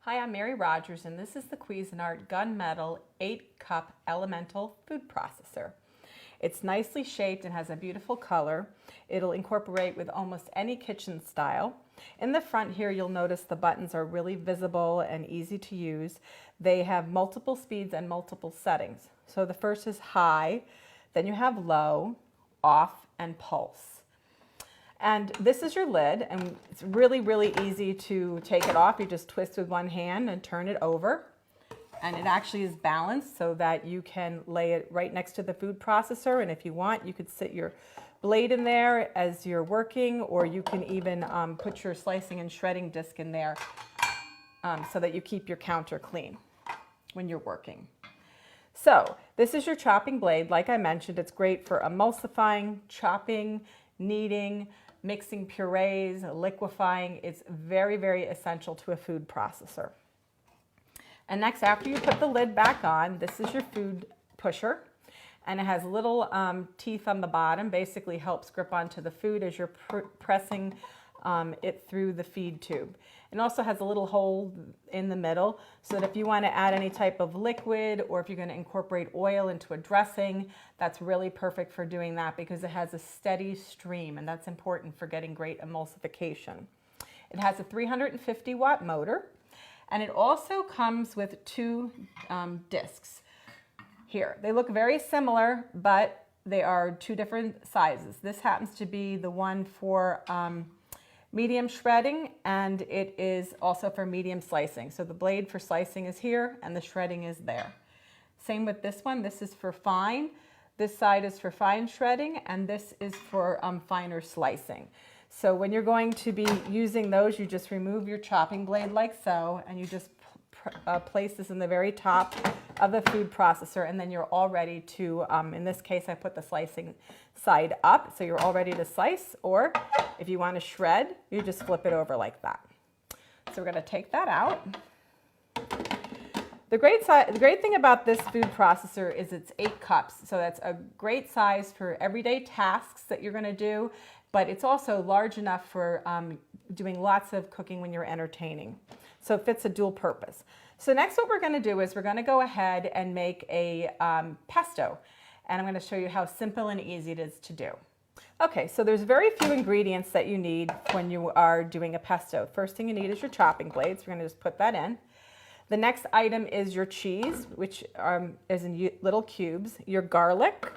Hi, I'm Mary Rogers, and this is the Cuisinart Gunmetal 8-cup elemental food processor. It's nicely shaped and has a beautiful color. It'll incorporate with almost any kitchen style. In the front here, you'll notice the buttons are really visible and easy to use. They have multiple speeds and multiple settings. So the first is high, then you have low, off, and pulse. And this is your lid, and it's really, really easy to take it off. You just twist with one hand and turn it over. And it actually is balanced so that you can lay it right next to the food processor. And if you want, you could sit your blade in there as you're working, or you can even put your slicing and shredding disc in there so that you keep your counter clean when you're working. So this is your chopping blade. Like I mentioned, it's great for emulsifying, chopping, kneading, mixing purees, liquefying. It's very, very essential to a food processor. And next, after you put the lid back on, this is your food pusher. And it has little teeth on the bottom, basically helps grip onto the food as you're pressing it through the feed tube. It also has a little hole in the middle so that if you want to add any type of liquid or if you're going to incorporate oil into a dressing, that's really perfect for doing that because it has a steady stream, and that's important for getting great emulsification. It has a 350-watt motor, and it also comes with two discs. Here, they look very similar, but they are two different sizes. This happens to be the one for medium shredding, and it is also for medium slicing. So the blade for slicing is here and the shredding is there. Same with this one. This is for fine. This side is for fine shredding, and this is for finer slicing. So when you're going to be using those, you just remove your chopping blade like so, and you just place this in the very top of the food processor, and then you're all ready to, in this case, I put the slicing side up, so you're all ready to slice, or if you want to shred, you just flip it over like that. So we're going to take that out. The great thing about this food processor is it's 8 cups, so that's a great size for everyday tasks that you're going to do, but it's also large enough for doing lots of cooking when you're entertaining. So it fits a dual purpose. So next what we're going to do is we're going to go ahead and make a pesto, and I'm going to show you how simple and easy it is to do. Okay, so there's very few ingredients that you need when you are doing a pesto. First thing you need is your chopping blades. We're going to just put that in. The next item is your cheese, which is in little cubes, your garlic,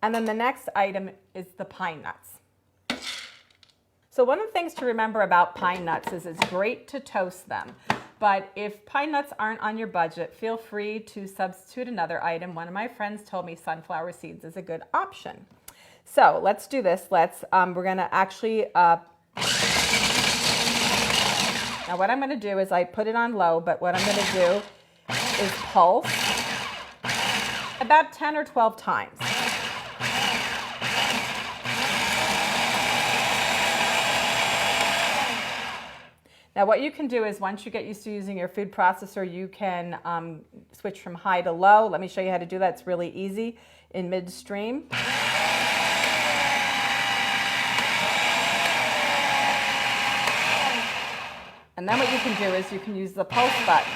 and then the next item is the pine nuts. So one of the things to remember about pine nuts is it's great to toast them. But if pine nuts aren't on your budget, feel free to substitute another item. One of my friends told me sunflower seeds is a good option. So let's do this. We're going to actually, now what I'm going to do is I put it on low, but what I'm going to do is pulse about 10 or 12 times. Now what you can do is once you get used to using your food processor, you can switch from high to low. Let me show you how to do that. It's really easy in midstream. And then what you can do is you can use the pulse button.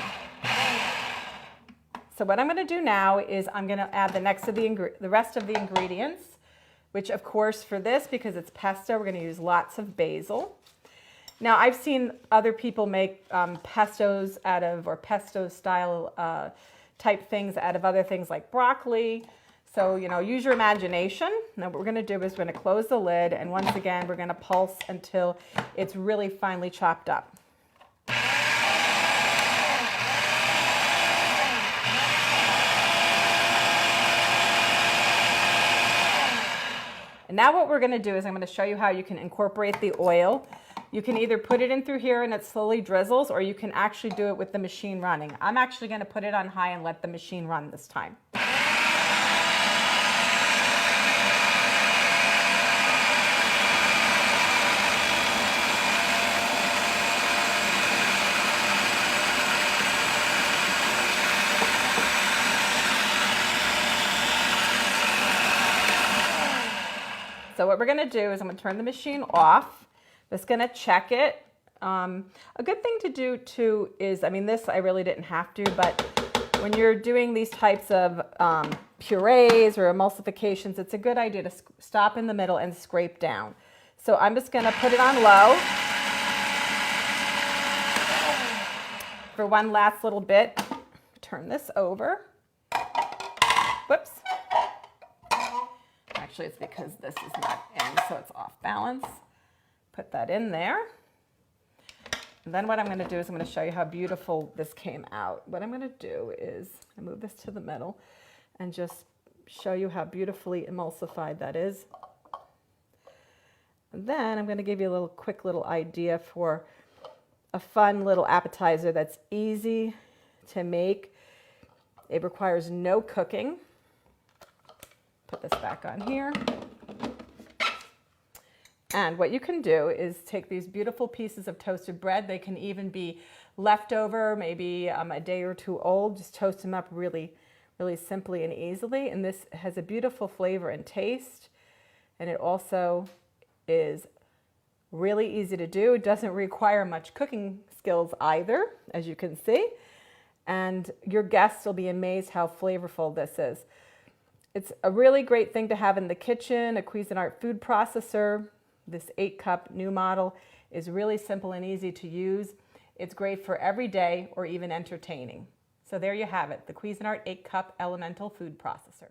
So what I'm going to do now is I'm going to add the rest of the ingredients, which of course for this, because it's pesto, we're going to use lots of basil. Now, I've seen other people make pestos out of, or pesto style type things out of other things like broccoli. So, you know, use your imagination. Now, what we're going to do is we're going to close the lid, and once again, we're going to pulse until it's really finely chopped up. And now what we're going to do is I'm going to show you how you can incorporate the oil. You can either put it in through here and it slowly drizzles, or you can actually do it with the machine running. I'm actually going to put it on high and let the machine run this time. So what we're going to do is I'm going to turn the machine off. Just going to check it A good thing to do too is, I mean, this I really didn't have to, but when you're doing these types of purees or emulsifications, it's a good idea to stop in the middle and scrape down. So I'm just going to put it on low for one last little bit. Turn this over. Whoops. Actually, it's because this is not in, so it's off balance. Put that in there. And then what I'm going to do is I'm going to show you how beautiful this came out. What I'm going to do is I move this to the middle and just show you how beautifully emulsified that is. And then I'm going to give you a little quick little idea for a fun little appetizer that's easy to make. It requires no cooking. Put this back on here. And what you can do is take these beautiful pieces of toasted bread. They can even be leftover, maybe a day or two old. Just toast them up really, really simply and easily. And this has a beautiful flavor and taste. And it also is really easy to do. It doesn't require much cooking skills either, as you can see. And your guests will be amazed how flavorful this is. It's a really great thing to have in the kitchen, a Cuisinart food processor. This 8-cup new model is really simple and easy to use. It's great for every day or even entertaining. So there you have it, the Cuisinart 8-cup elemental food processor.